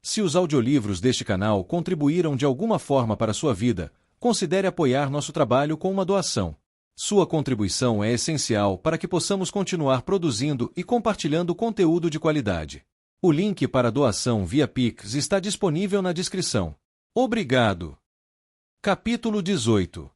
Se os audiolivros deste canal contribuíram de alguma forma para a sua vida, considere apoiar nosso trabalho com uma doação. Sua contribuição é essencial para que possamos continuar produzindo e compartilhando conteúdo de qualidade. O link para a doação via Pix está disponível na descrição. Obrigado. Capítulo 18.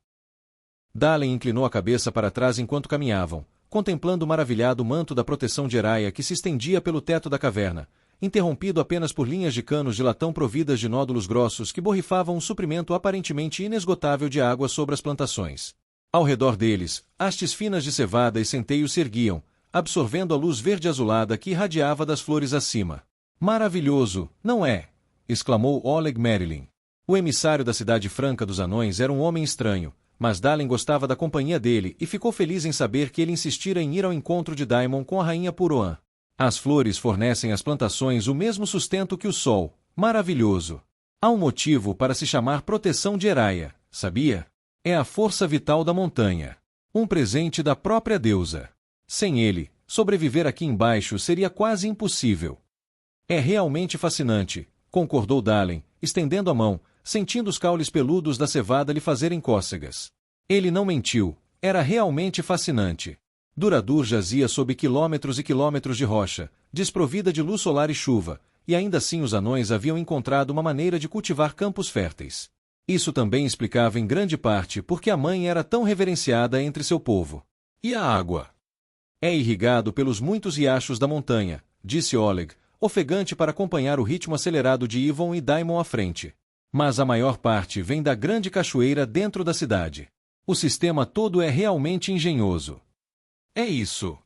Dalen inclinou a cabeça para trás enquanto caminhavam, contemplando o maravilhado manto da proteção de Eraia que se estendia pelo teto da caverna, interrompido apenas por linhas de canos de latão providas de nódulos grossos que borrifavam um suprimento aparentemente inesgotável de água sobre as plantações. Ao redor deles, hastes finas de cevada e centeio se erguiam, absorvendo a luz verde-azulada que irradiava das flores acima. Maravilhoso, não é? Exclamou Oleg Merlin. O emissário da cidade franca dos anões era um homem estranho, mas Dalen gostava da companhia dele e ficou feliz em saber que ele insistira em ir ao encontro de Daimon com a rainha Puroan. As flores fornecem às plantações o mesmo sustento que o sol. Maravilhoso. Há um motivo para se chamar proteção de Eraia, sabia? É a força vital da montanha. Um presente da própria deusa. Sem ele, sobreviver aqui embaixo seria quase impossível. É realmente fascinante, concordou Dalen, estendendo a mão, sentindo os caules peludos da cevada lhe fazerem cócegas. Ele não mentiu, era realmente fascinante. Duradur jazia sob quilômetros e quilômetros de rocha, desprovida de luz solar e chuva, e ainda assim os anões haviam encontrado uma maneira de cultivar campos férteis. Isso também explicava em grande parte por que a mãe era tão reverenciada entre seu povo. E a água? É irrigado pelos muitos riachos da montanha, disse Oleg, ofegante para acompanhar o ritmo acelerado de Yvon e Daimon à frente. Mas a maior parte vem da grande cachoeira dentro da cidade. O sistema todo é realmente engenhoso. É isso.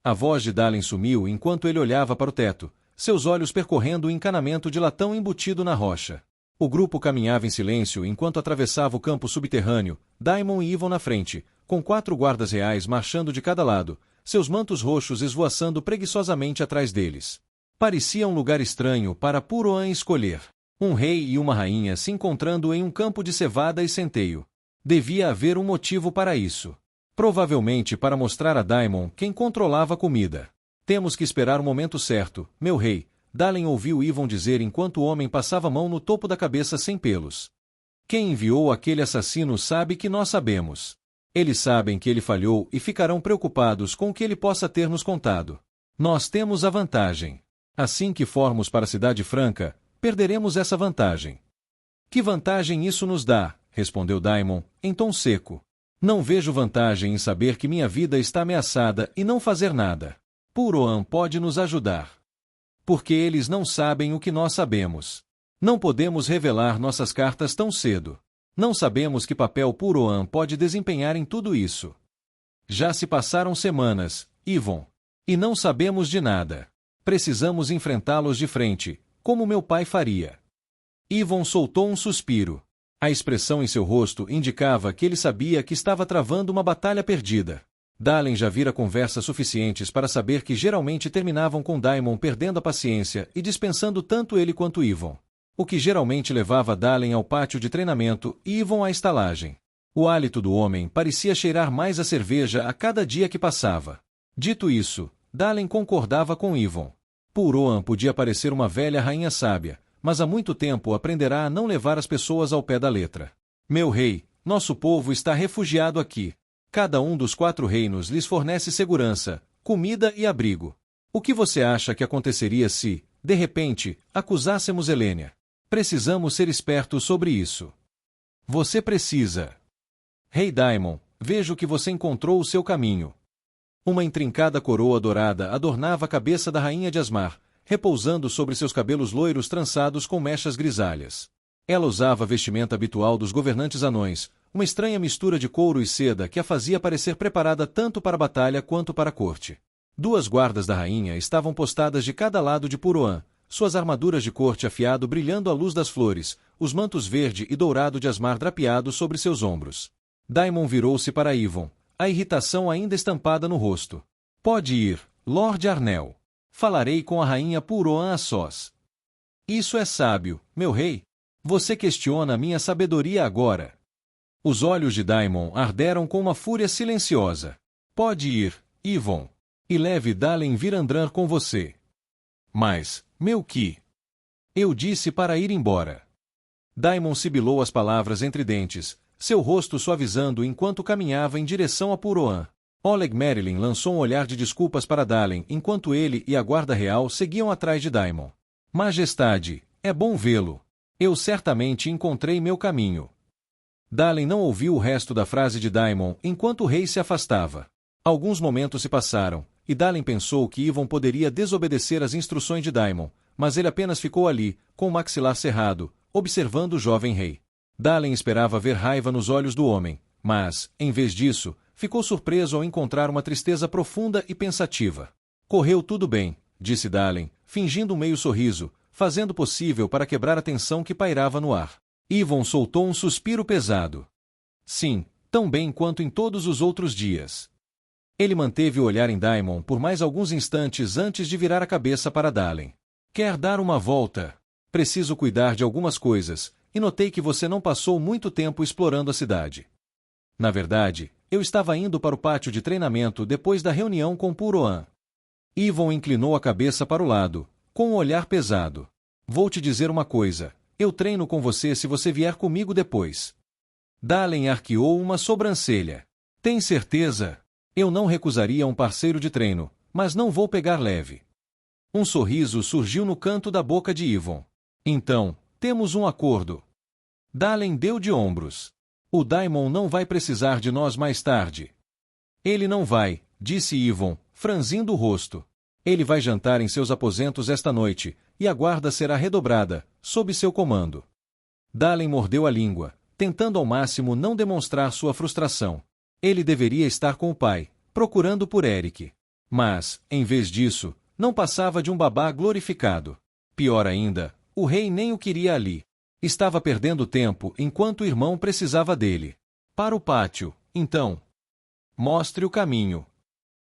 A voz de Dalen sumiu enquanto ele olhava para o teto, seus olhos percorrendo o encanamento de latão embutido na rocha. O grupo caminhava em silêncio enquanto atravessava o campo subterrâneo, Daimon e Yvon na frente, com 4 guardas reais marchando de cada lado, seus mantos roxos esvoaçando preguiçosamente atrás deles. Parecia um lugar estranho para Puroan escolher. Um rei e uma rainha se encontrando em um campo de cevada e centeio. Devia haver um motivo para isso. Provavelmente para mostrar a Daimon quem controlava a comida. Temos que esperar o momento certo, meu rei, Dalen ouviu Yvon dizer enquanto o homem passava a mão no topo da cabeça sem pelos. Quem enviou aquele assassino sabe que nós sabemos. Eles sabem que ele falhou e ficarão preocupados com o que ele possa ter nos contado. Nós temos a vantagem. Assim que formos para a Cidade Franca, perderemos essa vantagem. Que vantagem isso nos dá? Respondeu Daimon, em tom seco. Não vejo vantagem em saber que minha vida está ameaçada e não fazer nada. Puroan pode nos ajudar. Porque eles não sabem o que nós sabemos. Não podemos revelar nossas cartas tão cedo. Não sabemos que papel Puroan pode desempenhar em tudo isso. Já se passaram semanas, Yvon. E não sabemos de nada. Precisamos enfrentá-los de frente, como meu pai faria. Yvon soltou um suspiro. A expressão em seu rosto indicava que ele sabia que estava travando uma batalha perdida. Dalen já vira conversas suficientes para saber que geralmente terminavam com Daimon perdendo a paciência e dispensando tanto ele quanto Yvon. O que geralmente levava Dalen ao pátio de treinamento e Yvon à estalagem. O hálito do homem parecia cheirar mais a cerveja a cada dia que passava. Dito isso, Dalen concordava com Yvon. Puroan podia parecer uma velha rainha sábia, mas há muito tempo aprenderá a não levar as pessoas ao pé da letra. Meu rei, nosso povo está refugiado aqui. Cada um dos 4 reinos lhes fornece segurança, comida e abrigo. O que você acha que aconteceria se, de repente, acusássemos Helênia? Precisamos ser espertos sobre isso. Você precisa. Rei Daimon, vejo que você encontrou o seu caminho. Uma intrincada coroa dourada adornava a cabeça da rainha de Asmar, repousando sobre seus cabelos loiros trançados com mechas grisalhas. Ela usava a vestimenta habitual dos governantes anões, uma estranha mistura de couro e seda que a fazia parecer preparada tanto para a batalha quanto para a corte. 2 guardas da rainha estavam postadas de cada lado de Puroan, suas armaduras de corte afiado brilhando à luz das flores, os mantos verde e dourado de Asmar drapeados sobre seus ombros. Daimon virou-se para Yvon, a irritação ainda estampada no rosto. Pode ir, Lord Arnel. Falarei com a rainha Puroan a sós. Isso é sábio, meu rei. Você questiona minha sabedoria agora. Os olhos de Daimon arderam com uma fúria silenciosa. Pode ir, Yvon. E leve Dalen Virandran com você. Mas, meu Ki. Eu disse para ir embora. Daimon sibilou as palavras entre dentes, seu rosto suavizando enquanto caminhava em direção a Puroan. Oleg Merlin lançou um olhar de desculpas para Dalen enquanto ele e a guarda real seguiam atrás de Daimon. Majestade, é bom vê-lo. Eu certamente encontrei meu caminho. Dalen não ouviu o resto da frase de Daimon enquanto o rei se afastava. Alguns momentos se passaram, e Dalen pensou que Yvon poderia desobedecer às instruções de Daimon, mas ele apenas ficou ali, com o maxilar cerrado, observando o jovem rei. Dalen esperava ver raiva nos olhos do homem, mas, em vez disso, ficou surpreso ao encontrar uma tristeza profunda e pensativa. Correu tudo bem, disse Dalen, fingindo um meio sorriso, fazendo o possível para quebrar a tensão que pairava no ar. Yvon soltou um suspiro pesado. Sim, tão bem quanto em todos os outros dias. Ele manteve o olhar em Daimon por mais alguns instantes antes de virar a cabeça para Dalen. Quer dar uma volta? Preciso cuidar de algumas coisas, e notei que você não passou muito tempo explorando a cidade. Na verdade, eu estava indo para o pátio de treinamento depois da reunião com Puroan. Yvon inclinou a cabeça para o lado, com um olhar pesado. Vou te dizer uma coisa, eu treino com você se você vier comigo depois. Dalen arqueou uma sobrancelha. Tem certeza? Eu não recusaria um parceiro de treino, mas não vou pegar leve. Um sorriso surgiu no canto da boca de Yvon. Então, temos um acordo. Dalen deu de ombros. O Daimon não vai precisar de nós mais tarde. Ele não vai, disse Yvon, franzindo o rosto. Ele vai jantar em seus aposentos esta noite, e a guarda será redobrada, sob seu comando. Dalen mordeu a língua, tentando ao máximo não demonstrar sua frustração. Ele deveria estar com o pai, procurando por Eric. Mas, em vez disso, não passava de um babá glorificado. Pior ainda, o rei nem o queria ali. Estava perdendo tempo enquanto o irmão precisava dele. Para o pátio, então. Mostre o caminho.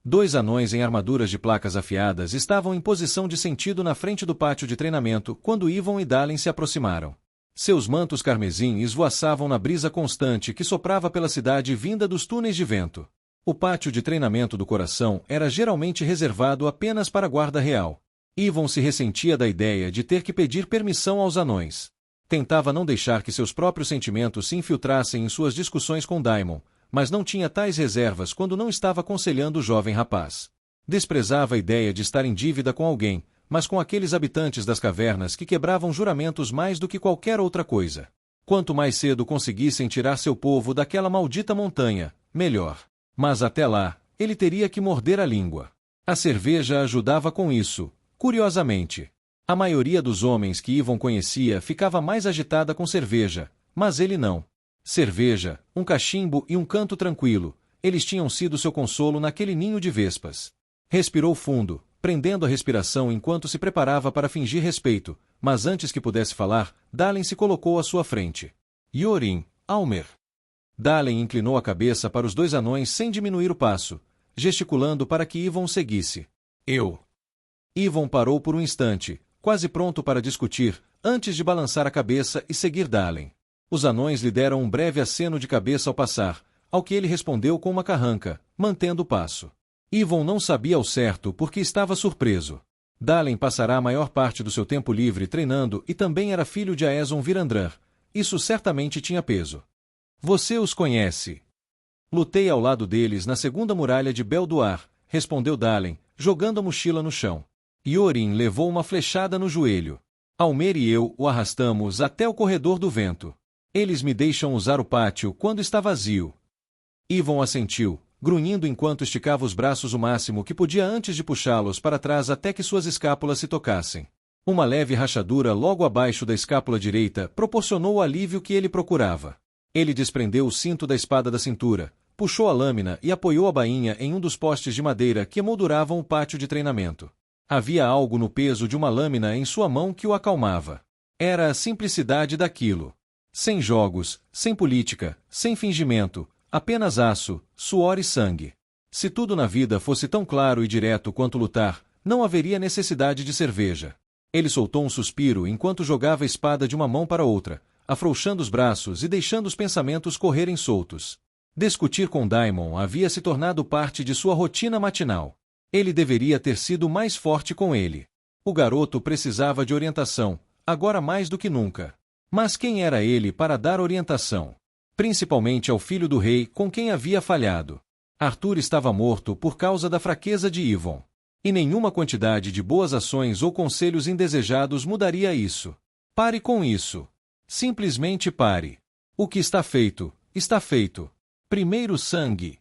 2 anões em armaduras de placas afiadas estavam em posição de sentido na frente do pátio de treinamento quando Yvon e Dalen se aproximaram. Seus mantos carmesim esvoaçavam na brisa constante que soprava pela cidade vinda dos túneis de vento. O pátio de treinamento do coração era geralmente reservado apenas para a guarda real. Yvon se ressentia da ideia de ter que pedir permissão aos anões. Tentava não deixar que seus próprios sentimentos se infiltrassem em suas discussões com Daimon, mas não tinha tais reservas quando não estava aconselhando o jovem rapaz. Desprezava a ideia de estar em dívida com alguém, mas com aqueles habitantes das cavernas que quebravam juramentos mais do que qualquer outra coisa. Quanto mais cedo conseguissem tirar seu povo daquela maldita montanha, melhor. Mas até lá, ele teria que morder a língua. A cerveja ajudava com isso, curiosamente. A maioria dos homens que Yvon conhecia ficava mais agitada com cerveja, mas ele não. Cerveja, um cachimbo e um canto tranquilo, eles tinham sido seu consolo naquele ninho de vespas. Respirou fundo, prendendo a respiração enquanto se preparava para fingir respeito, mas antes que pudesse falar, Dalen se colocou à sua frente. Yorin, Almer. Dalen inclinou a cabeça para os 2 anões sem diminuir o passo, gesticulando para que Yvon seguisse. Eu. Yvon parou por um instante, quase pronto para discutir, antes de balançar a cabeça e seguir Dalen. Os anões lhe deram um breve aceno de cabeça ao passar, ao que ele respondeu com uma carranca, mantendo o passo. Yvon não sabia ao certo porque estava surpreso. Dalen passará a maior parte do seu tempo livre treinando e também era filho de Aeson Virandran. Isso certamente tinha peso. Você os conhece. Lutei ao lado deles na segunda muralha de Belduar, respondeu Dalen, jogando a mochila no chão. Yorin levou uma flechada no joelho. Almer e eu o arrastamos até o corredor do vento. Eles me deixam usar o pátio quando está vazio. Yvon assentiu, grunhindo enquanto esticava os braços o máximo que podia antes de puxá-los para trás até que suas escápulas se tocassem. Uma leve rachadura logo abaixo da escápula direita proporcionou o alívio que ele procurava. Ele desprendeu o cinto da espada da cintura, puxou a lâmina e apoiou a bainha em um dos postes de madeira que emolduravam o pátio de treinamento. Havia algo no peso de uma lâmina em sua mão que o acalmava. Era a simplicidade daquilo. Sem jogos, sem política, sem fingimento, apenas aço, suor e sangue. Se tudo na vida fosse tão claro e direto quanto lutar, não haveria necessidade de cerveja. Ele soltou um suspiro enquanto jogava a espada de uma mão para outra, afrouxando os braços e deixando os pensamentos correrem soltos. Discutir com Daimon havia se tornado parte de sua rotina matinal. Ele deveria ter sido mais forte com ele. O garoto precisava de orientação, agora mais do que nunca. Mas quem era ele para dar orientação? Principalmente ao filho do rei com quem havia falhado. Arthur estava morto por causa da fraqueza de Yvon. E nenhuma quantidade de boas ações ou conselhos indesejados mudaria isso. Pare com isso. Simplesmente pare. O que está feito, está feito. Primeiro sangue.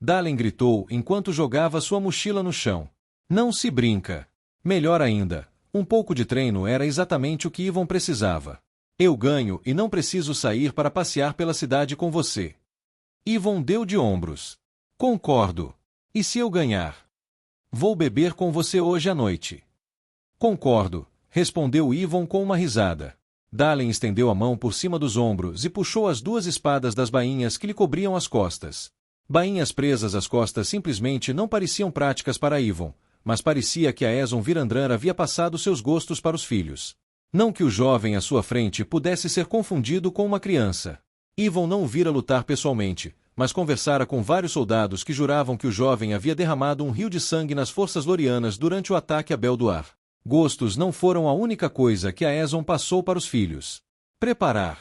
Dalen gritou enquanto jogava sua mochila no chão. Não se brinca. Melhor ainda, um pouco de treino era exatamente o que Yvon precisava. Eu ganho e não preciso sair para passear pela cidade com você. Yvon deu de ombros. Concordo. E se eu ganhar? Vou beber com você hoje à noite. Concordo, respondeu Yvon com uma risada. Dalen estendeu a mão por cima dos ombros e puxou as duas espadas das bainhas que lhe cobriam as costas. Bainhas presas às costas simplesmente não pareciam práticas para Yvon, mas parecia que Aeson Virandran havia passado seus gostos para os filhos. Não que o jovem à sua frente pudesse ser confundido com uma criança. Yvon não o vira lutar pessoalmente, mas conversara com vários soldados que juravam que o jovem havia derramado um rio de sangue nas forças lorianas durante o ataque a Belduar. Gostos não foram a única coisa que Aeson passou para os filhos. Preparar.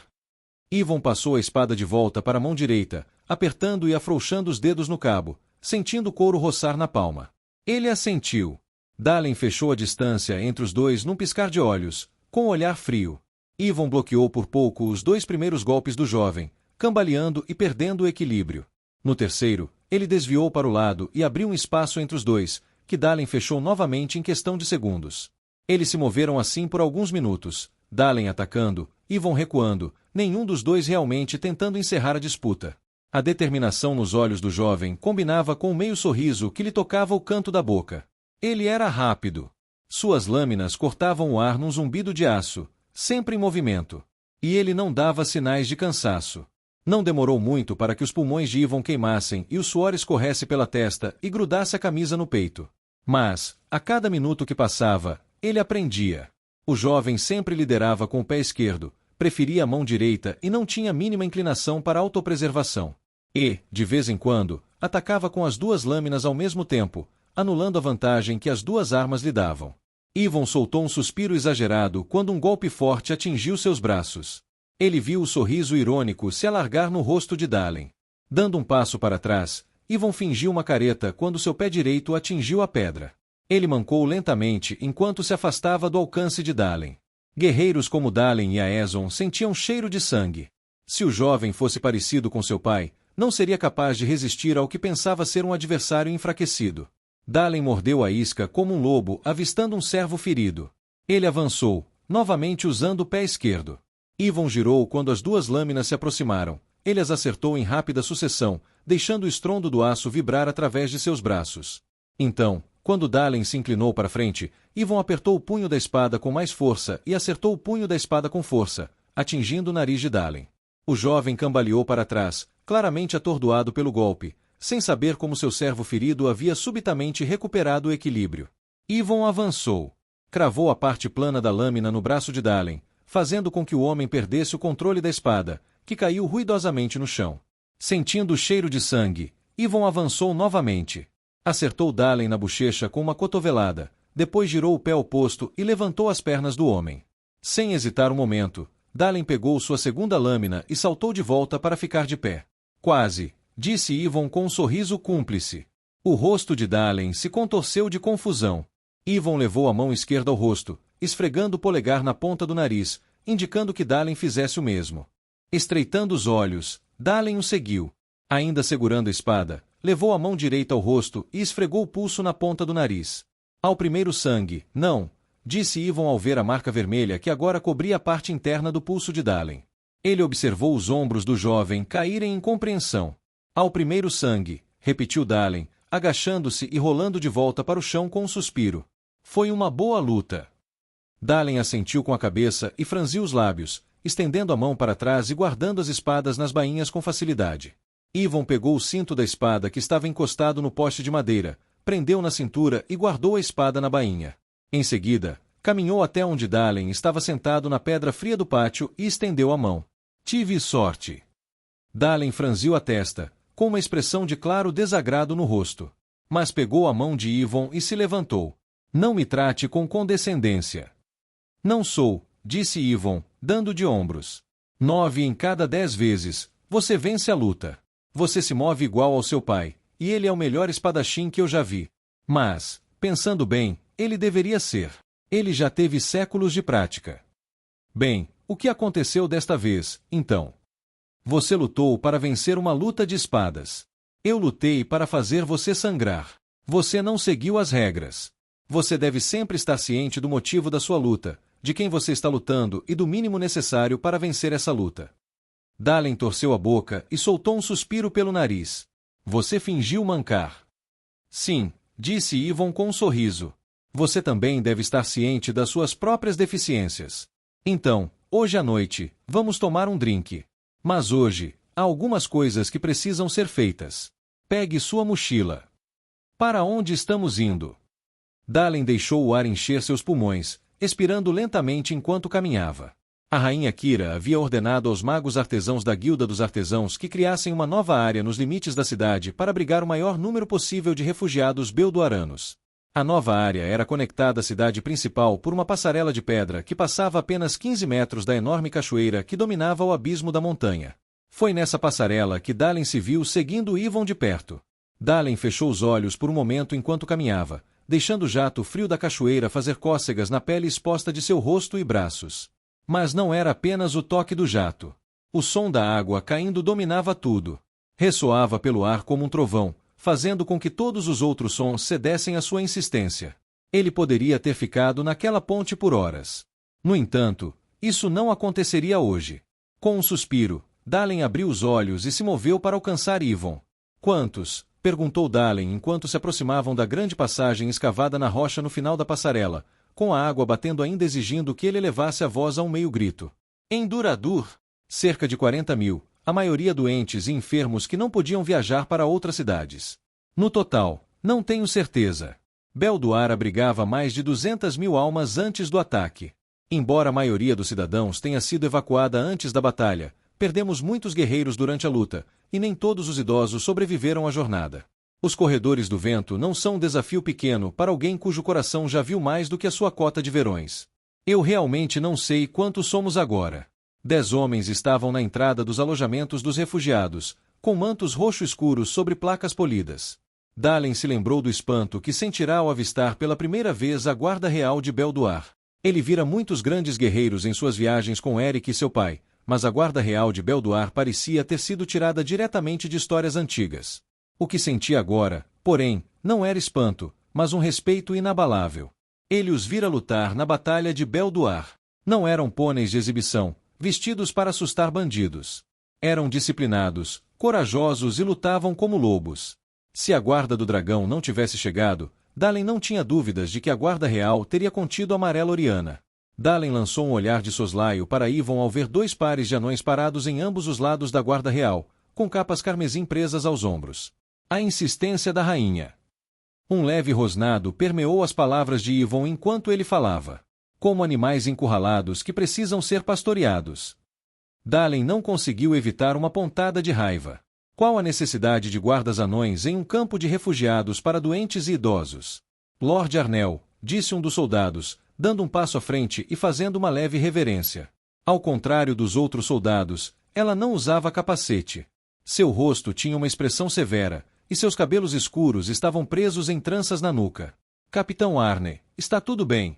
Yvon passou a espada de volta para a mão direita, apertando e afrouxando os dedos no cabo, sentindo o couro roçar na palma. Ele assentiu. Dalen fechou a distância entre os dois num piscar de olhos, com um olhar frio. Yvon bloqueou por pouco os dois primeiros golpes do jovem, cambaleando e perdendo o equilíbrio. No terceiro, ele desviou para o lado e abriu um espaço entre os dois, que Dalen fechou novamente em questão de segundos. Eles se moveram assim por alguns minutos, Dalen atacando, Yvon recuando, nenhum dos dois realmente tentando encerrar a disputa. A determinação nos olhos do jovem combinava com um meio sorriso que lhe tocava o canto da boca. Ele era rápido. Suas lâminas cortavam o ar num zumbido de aço, sempre em movimento. E ele não dava sinais de cansaço. Não demorou muito para que os pulmões de Yvon queimassem e o suor escorresse pela testa e grudasse a camisa no peito. Mas, a cada minuto que passava, ele aprendia. O jovem sempre liderava com o pé esquerdo, preferia a mão direita e não tinha mínima inclinação para a autopreservação. E, de vez em quando, atacava com as duas lâminas ao mesmo tempo, anulando a vantagem que as duas armas lhe davam. Yvon soltou um suspiro exagerado quando um golpe forte atingiu seus braços. Ele viu o sorriso irônico se alargar no rosto de Dalen. Dando um passo para trás, Yvon fingiu uma careta quando seu pé direito atingiu a pedra. Ele mancou lentamente enquanto se afastava do alcance de Dalen. Guerreiros como Dalen e Aeson sentiam cheiro de sangue. Se o jovem fosse parecido com seu pai, não seria capaz de resistir ao que pensava ser um adversário enfraquecido. Dalen mordeu a isca como um lobo avistando um cervo ferido. Ele avançou, novamente usando o pé esquerdo. Yvon girou quando as duas lâminas se aproximaram. Ele as acertou em rápida sucessão, deixando o estrondo do aço vibrar através de seus braços. Então, quando Dalen se inclinou para frente, Yvon apertou o punho da espada com mais força e acertou o punho da espada com força, atingindo o nariz de Dalen. O jovem cambaleou para trás, claramente atordoado pelo golpe, sem saber como seu servo ferido havia subitamente recuperado o equilíbrio. Yvon avançou. Cravou a parte plana da lâmina no braço de Dalen, fazendo com que o homem perdesse o controle da espada, que caiu ruidosamente no chão. Sentindo o cheiro de sangue, Yvon avançou novamente. Acertou Dalen na bochecha com uma cotovelada, depois girou o pé oposto e levantou as pernas do homem. Sem hesitar um momento, Dalen pegou sua segunda lâmina e saltou de volta para ficar de pé. Quase, disse Yvon com um sorriso cúmplice. O rosto de Dalen se contorceu de confusão. Yvon levou a mão esquerda ao rosto, esfregando o polegar na ponta do nariz, indicando que Dalen fizesse o mesmo. Estreitando os olhos, Dalen o seguiu. Ainda segurando a espada, levou a mão direita ao rosto e esfregou o pulso na ponta do nariz. Ao primeiro sangue, não, disse Yvon ao ver a marca vermelha que agora cobria a parte interna do pulso de Dalen. Ele observou os ombros do jovem caírem em compreensão. Ao primeiro sangue, repetiu Dalen, agachando-se e rolando de volta para o chão com um suspiro. Foi uma boa luta. Dalen assentiu com a cabeça e franziu os lábios, estendendo a mão para trás e guardando as espadas nas bainhas com facilidade. Yvon pegou o cinto da espada que estava encostado no poste de madeira, prendeu na cintura e guardou a espada na bainha. Em seguida, caminhou até onde Dalen estava sentado na pedra fria do pátio e estendeu a mão. Tive sorte. Dalen franziu a testa, com uma expressão de claro desagrado no rosto. Mas pegou a mão de Yvon e se levantou. Não me trate com condescendência. Não sou, disse Yvon, dando de ombros. 9 em cada 10 vezes, você vence a luta. Você se move igual ao seu pai, e ele é o melhor espadachim que eu já vi. Mas, pensando bem, ele deveria ser. Ele já teve séculos de prática. Bem, o que aconteceu desta vez, então? Você lutou para vencer uma luta de espadas. Eu lutei para fazer você sangrar. Você não seguiu as regras. Você deve sempre estar ciente do motivo da sua luta, de quem você está lutando e do mínimo necessário para vencer essa luta. Dalen torceu a boca e soltou um suspiro pelo nariz. Você fingiu mancar. Sim, disse Yvon com um sorriso. Você também deve estar ciente das suas próprias deficiências. Então, hoje à noite, vamos tomar um drink. Mas hoje, há algumas coisas que precisam ser feitas. Pegue sua mochila. Para onde estamos indo? Dalen deixou o ar encher seus pulmões, expirando lentamente enquanto caminhava. A rainha Kira havia ordenado aos magos artesãos da Guilda dos Artesãos que criassem uma nova área nos limites da cidade para abrigar o maior número possível de refugiados beldoaranos. A nova área era conectada à cidade principal por uma passarela de pedra que passava apenas 15 metros da enorme cachoeira que dominava o abismo da montanha. Foi nessa passarela que Dalen se viu seguindo Yvon de perto. Dalen fechou os olhos por um momento enquanto caminhava, deixando o jato frio da cachoeira fazer cócegas na pele exposta de seu rosto e braços. Mas não era apenas o toque do jato. O som da água caindo dominava tudo. Ressoava pelo ar como um trovão, fazendo com que todos os outros sons cedessem à sua insistência. Ele poderia ter ficado naquela ponte por horas. No entanto, isso não aconteceria hoje. Com um suspiro, Dalen abriu os olhos e se moveu para alcançar Yvon. Quantos? Perguntou Dalen enquanto se aproximavam da grande passagem escavada na rocha no final da passarela, com a água batendo ainda exigindo que ele elevasse a voz a um meio grito. Em Duradur, cerca de 40.000, a maioria doentes e enfermos que não podiam viajar para outras cidades. No total, não tenho certeza. Beldoar abrigava mais de 200.000 almas antes do ataque. Embora a maioria dos cidadãos tenha sido evacuada antes da batalha, perdemos muitos guerreiros durante a luta, e nem todos os idosos sobreviveram à jornada. Os corredores do vento não são um desafio pequeno para alguém cujo coração já viu mais do que a sua cota de verões. Eu realmente não sei quantos somos agora. 10 homens estavam na entrada dos alojamentos dos refugiados, com mantos roxo escuros sobre placas polidas. Dalen se lembrou do espanto que sentirá ao avistar pela primeira vez a Guarda Real de Beldoar. Ele vira muitos grandes guerreiros em suas viagens com Eric e seu pai, mas a Guarda Real de Beldoar parecia ter sido tirada diretamente de histórias antigas. O que sentia agora, porém, não era espanto, mas um respeito inabalável. Ele os vira lutar na Batalha de Beldoar. Não eram pôneis de exibição, vestidos para assustar bandidos. Eram disciplinados, corajosos e lutavam como lobos. Se a Guarda do Dragão não tivesse chegado, Dalen não tinha dúvidas de que a Guarda Real teria contido a Amarela Oriana. Dalen lançou um olhar de soslaio para Yvon ao ver 2 pares de anões parados em ambos os lados da Guarda Real, com capas carmesim presas aos ombros. A insistência da rainha. Um leve rosnado permeou as palavras de Yvon enquanto ele falava. Como animais encurralados que precisam ser pastoreados. Dalen não conseguiu evitar uma pontada de raiva. Qual a necessidade de guardas anões em um campo de refugiados para doentes e idosos? Lord Arnel, disse um dos soldados, dando um passo à frente e fazendo uma leve reverência. Ao contrário dos outros soldados, ela não usava capacete. Seu rosto tinha uma expressão severa, e seus cabelos escuros estavam presos em tranças na nuca. Capitão Arne, está tudo bem?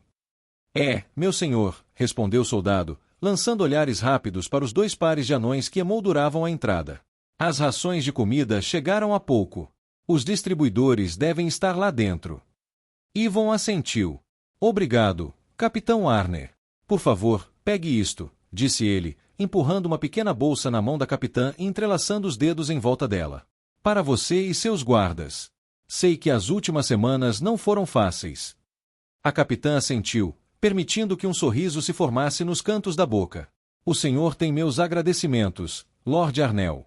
É, meu senhor, respondeu o soldado, lançando olhares rápidos para os 2 pares de anões que emolduravam a entrada. As rações de comida chegaram há pouco. Os distribuidores devem estar lá dentro. Yvon assentiu. Obrigado, Capitão Arne. Por favor, pegue isto, disse ele, empurrando uma pequena bolsa na mão da capitã e entrelaçando os dedos em volta dela. Para você e seus guardas. Sei que as últimas semanas não foram fáceis. A capitã assentiu, permitindo que um sorriso se formasse nos cantos da boca. O senhor tem meus agradecimentos, Lord Arnel.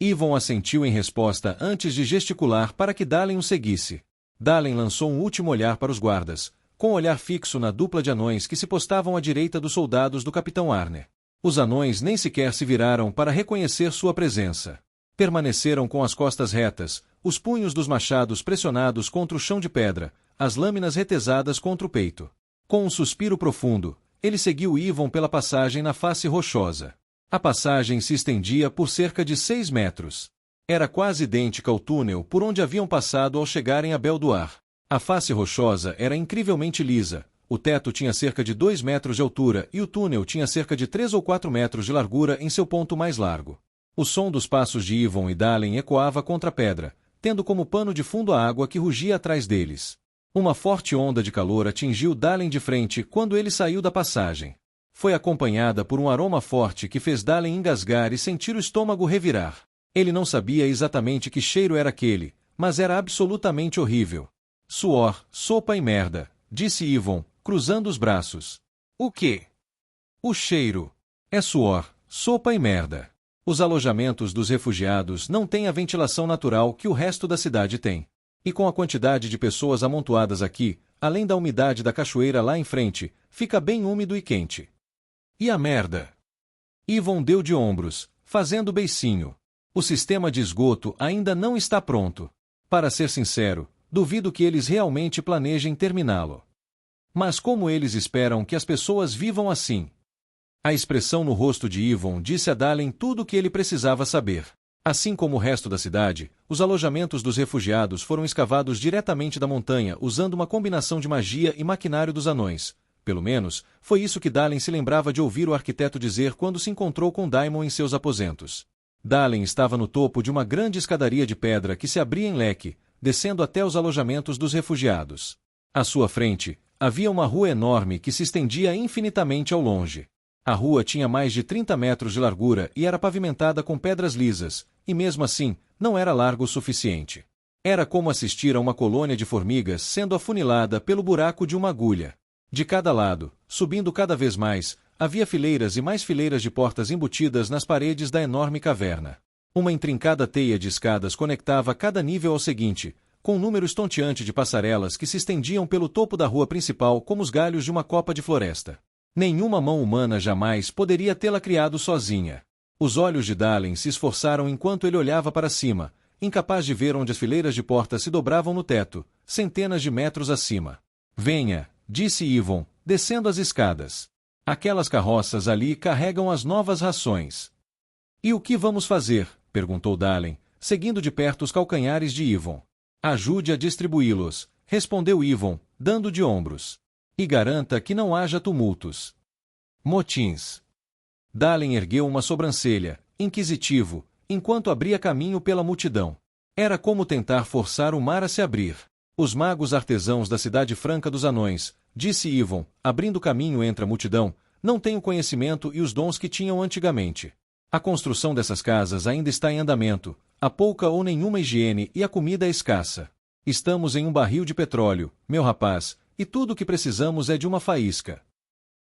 Yvon assentiu em resposta antes de gesticular para que Dalen o seguisse. Dalen lançou um último olhar para os guardas, com o olhar fixo na dupla de anões que se postavam à direita dos soldados do Capitão Arne. Os anões nem sequer se viraram para reconhecer sua presença. Permaneceram com as costas retas, os punhos dos machados pressionados contra o chão de pedra, as lâminas retesadas contra o peito. Com um suspiro profundo, ele seguiu Yvon pela passagem na face rochosa. A passagem se estendia por cerca de 6 metros. Era quase idêntica ao túnel por onde haviam passado ao chegarem a Beldoir. A face rochosa era incrivelmente lisa, o teto tinha cerca de 2 metros de altura e o túnel tinha cerca de 3 ou 4 metros de largura em seu ponto mais largo. O som dos passos de Yvon e Dalen ecoava contra a pedra, tendo como pano de fundo a água que rugia atrás deles. Uma forte onda de calor atingiu Dalen de frente quando ele saiu da passagem. Foi acompanhada por um aroma forte que fez Dalen engasgar e sentir o estômago revirar. Ele não sabia exatamente que cheiro era aquele, mas era absolutamente horrível. Suor, sopa e merda, disse Yvon, cruzando os braços. O quê? O cheiro. É suor, sopa e merda. Os alojamentos dos refugiados não têm a ventilação natural que o resto da cidade tem. E com a quantidade de pessoas amontoadas aqui, além da umidade da cachoeira lá em frente, fica bem úmido e quente. E a merda? Yvon deu de ombros, fazendo beicinho. O sistema de esgoto ainda não está pronto. Para ser sincero, duvido que eles realmente planejem terminá-lo. Mas como eles esperam que as pessoas vivam assim? A expressão no rosto de Yvon disse a Dalen tudo o que ele precisava saber. Assim como o resto da cidade, os alojamentos dos refugiados foram escavados diretamente da montanha usando uma combinação de magia e maquinário dos anões. Pelo menos, foi isso que Dalen se lembrava de ouvir o arquiteto dizer quando se encontrou com Daimon em seus aposentos. Dalen estava no topo de uma grande escadaria de pedra que se abria em leque, descendo até os alojamentos dos refugiados. À sua frente, havia uma rua enorme que se estendia infinitamente ao longe. A rua tinha mais de 30 metros de largura e era pavimentada com pedras lisas, e mesmo assim, não era largo o suficiente. Era como assistir a uma colônia de formigas sendo afunilada pelo buraco de uma agulha. De cada lado, subindo cada vez mais, havia fileiras e mais fileiras de portas embutidas nas paredes da enorme caverna. Uma intrincada teia de escadas conectava cada nível ao seguinte, com um número estonteante de passarelas que se estendiam pelo topo da rua principal como os galhos de uma copa de floresta. Nenhuma mão humana jamais poderia tê-la criado sozinha. Os olhos de Dalen se esforçaram enquanto ele olhava para cima, incapaz de ver onde as fileiras de portas se dobravam no teto, centenas de metros acima. Venha, disse Yvon, descendo as escadas. Aquelas carroças ali carregam as novas rações. E o que vamos fazer? Perguntou Dalen, seguindo de perto os calcanhares de Yvon. Ajude a distribuí-los, respondeu Yvon, dando de ombros. E garanta que não haja tumultos. Motins. Dalen ergueu uma sobrancelha, inquisitivo, enquanto abria caminho pela multidão. Era como tentar forçar o mar a se abrir. Os magos artesãos da cidade franca dos anões, disse Yvon, abrindo caminho entre a multidão, não têm o conhecimento e os dons que tinham antigamente. A construção dessas casas ainda está em andamento, há pouca ou nenhuma higiene e a comida é escassa. Estamos em um barril de petróleo, meu rapaz, e tudo o que precisamos é de uma faísca.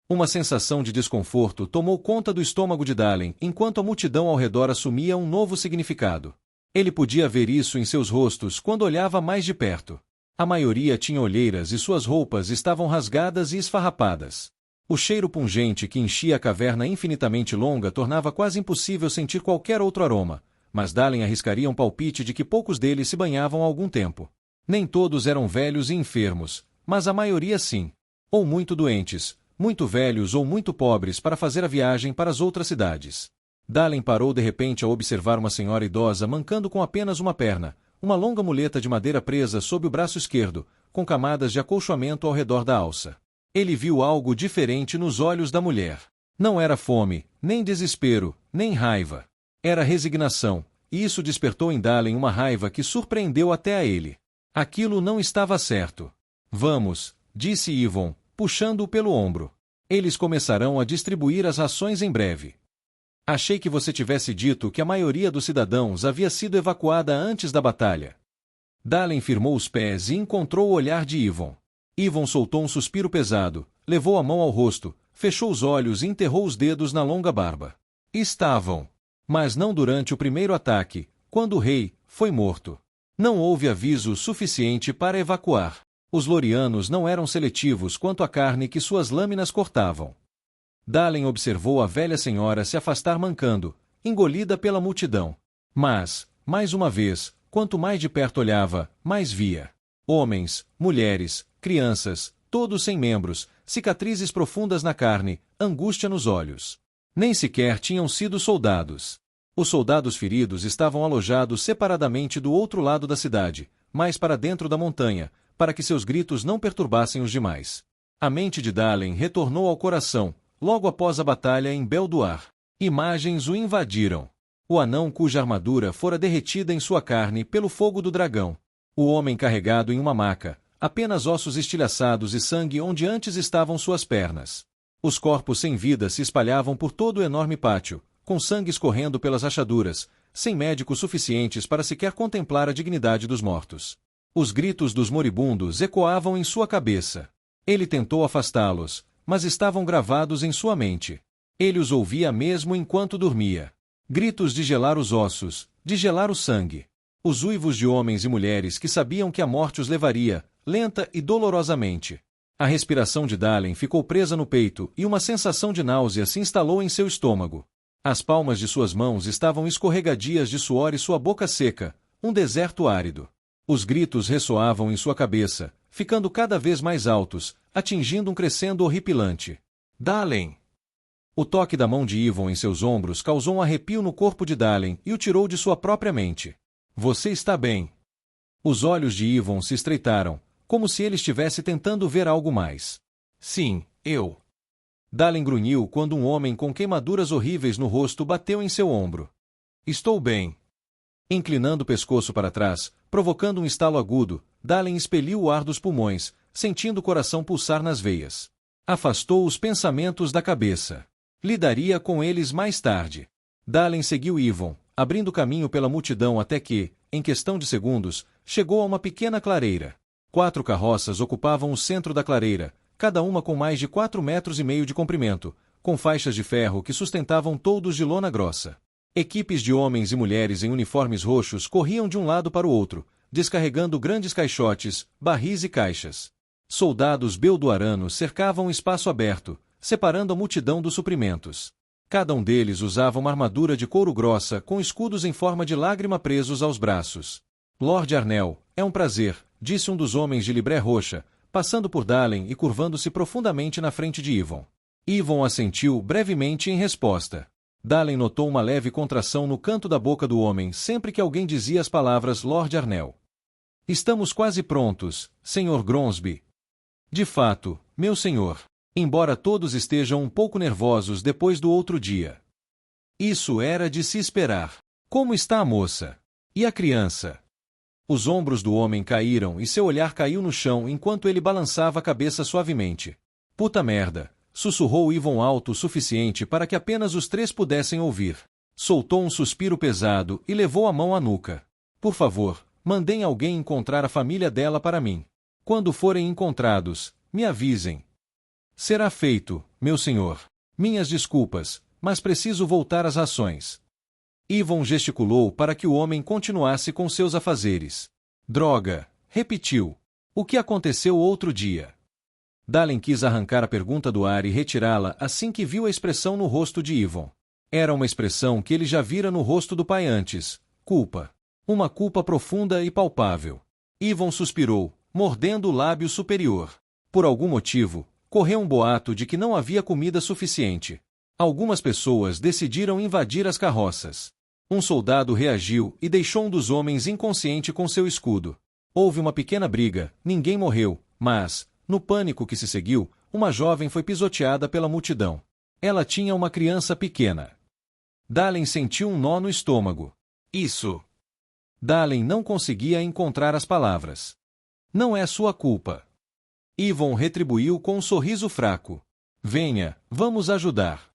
Uma sensação de desconforto tomou conta do estômago de Dalen enquanto a multidão ao redor assumia um novo significado. Ele podia ver isso em seus rostos quando olhava mais de perto. A maioria tinha olheiras e suas roupas estavam rasgadas e esfarrapadas. O cheiro pungente que enchia a caverna infinitamente longa tornava quase impossível sentir qualquer outro aroma, mas Dalen arriscaria um palpite de que poucos deles se banhavam há algum tempo. Nem todos eram velhos e enfermos, mas a maioria sim. Ou muito doentes, muito velhos ou muito pobres para fazer a viagem para as outras cidades. Dalen parou de repente ao observar uma senhora idosa mancando com apenas uma perna, uma longa muleta de madeira presa sob o braço esquerdo, com camadas de acolchoamento ao redor da alça. Ele viu algo diferente nos olhos da mulher. Não era fome, nem desespero, nem raiva. Era resignação, e isso despertou em Dalen uma raiva que surpreendeu até a ele. Aquilo não estava certo. Vamos, disse Yvon, puxando-o pelo ombro. Eles começarão a distribuir as rações em breve. Achei que você tivesse dito que a maioria dos cidadãos havia sido evacuada antes da batalha. Dalen firmou os pés e encontrou o olhar de Yvon. Yvon soltou um suspiro pesado, levou a mão ao rosto, fechou os olhos e enterrou os dedos na longa barba. Estavam. Mas não durante o primeiro ataque, quando o rei foi morto. Não houve aviso suficiente para evacuar. Os lorianos não eram seletivos quanto à carne que suas lâminas cortavam. Dalen observou a velha senhora se afastar mancando, engolida pela multidão. Mas, mais uma vez, quanto mais de perto olhava, mais via. Homens, mulheres, crianças, todos sem membros, cicatrizes profundas na carne, angústia nos olhos. Nem sequer tinham sido soldados. Os soldados feridos estavam alojados separadamente do outro lado da cidade, mais para dentro da montanha, para que seus gritos não perturbassem os demais. A mente de Dalen retornou ao coração, logo após a batalha em Belduar. Imagens o invadiram. O anão cuja armadura fora derretida em sua carne pelo fogo do dragão. O homem carregado em uma maca, apenas ossos estilhaçados e sangue onde antes estavam suas pernas. Os corpos sem vida se espalhavam por todo o enorme pátio, com sangue escorrendo pelas rachaduras, sem médicos suficientes para sequer contemplar a dignidade dos mortos. Os gritos dos moribundos ecoavam em sua cabeça. Ele tentou afastá-los, mas estavam gravados em sua mente. Ele os ouvia mesmo enquanto dormia. Gritos de gelar os ossos, de gelar o sangue. Os uivos de homens e mulheres que sabiam que a morte os levaria, lenta e dolorosamente. A respiração de Dalen ficou presa no peito e uma sensação de náusea se instalou em seu estômago. As palmas de suas mãos estavam escorregadias de suor e sua boca seca, um deserto árido. Os gritos ressoavam em sua cabeça, ficando cada vez mais altos, atingindo um crescendo horripilante. Dalen! O toque da mão de Yvon em seus ombros causou um arrepio no corpo de Dalen e o tirou de sua própria mente. Você está bem? Os olhos de Yvon se estreitaram, como se ele estivesse tentando ver algo mais. Sim, eu. Dalen grunhiu quando um homem com queimaduras horríveis no rosto bateu em seu ombro. Estou bem. Inclinando o pescoço para trás, provocando um estalo agudo, Dalen expeliu o ar dos pulmões, sentindo o coração pulsar nas veias. Afastou os pensamentos da cabeça. Lidaria com eles mais tarde. Dalen seguiu Yvon, abrindo caminho pela multidão até que, em questão de segundos, chegou a uma pequena clareira. 4 carroças ocupavam o centro da clareira, cada uma com mais de 4,5 metros de comprimento, com faixas de ferro que sustentavam toldos de lona grossa. Equipes de homens e mulheres em uniformes roxos corriam de um lado para o outro, descarregando grandes caixotes, barris e caixas. Soldados belduaranos cercavam o espaço aberto, separando a multidão dos suprimentos. Cada um deles usava uma armadura de couro grossa com escudos em forma de lágrima presos aos braços. Lord Arnel, é um prazer, disse um dos homens de libré roxa, passando por Dalen e curvando-se profundamente na frente de Yvon. Yvon assentiu brevemente em resposta. Dalen notou uma leve contração no canto da boca do homem sempre que alguém dizia as palavras Lord Arnel. Estamos quase prontos, Sr. Gronsby. De fato, meu senhor. Embora todos estejam um pouco nervosos depois do outro dia. Isso era de se esperar. Como está a moça? E a criança? Os ombros do homem caíram e seu olhar caiu no chão enquanto ele balançava a cabeça suavemente. Puta merda, sussurrou Yvon alto o suficiente para que apenas os 3 pudessem ouvir. Soltou um suspiro pesado e levou a mão à nuca. Por favor, mandem alguém encontrar a família dela para mim. Quando forem encontrados, me avisem. Será feito, meu senhor. Minhas desculpas, mas preciso voltar às rações. Yvon gesticulou para que o homem continuasse com seus afazeres. Droga, repetiu. O que aconteceu outro dia? Dalen quis arrancar a pergunta do ar e retirá-la assim que viu a expressão no rosto de Yvon. Era uma expressão que ele já vira no rosto do pai antes. Culpa. Uma culpa profunda e palpável. Yvon suspirou, mordendo o lábio superior. Por algum motivo, correu um boato de que não havia comida suficiente. Algumas pessoas decidiram invadir as carroças. Um soldado reagiu e deixou um dos homens inconsciente com seu escudo. Houve uma pequena briga, ninguém morreu, mas, no pânico que se seguiu, uma jovem foi pisoteada pela multidão. Ela tinha uma criança pequena. Dalen sentiu um nó no estômago. Isso. Dalen não conseguia encontrar as palavras. Não é sua culpa. Yvon retribuiu com um sorriso fraco. Venha, vamos ajudar.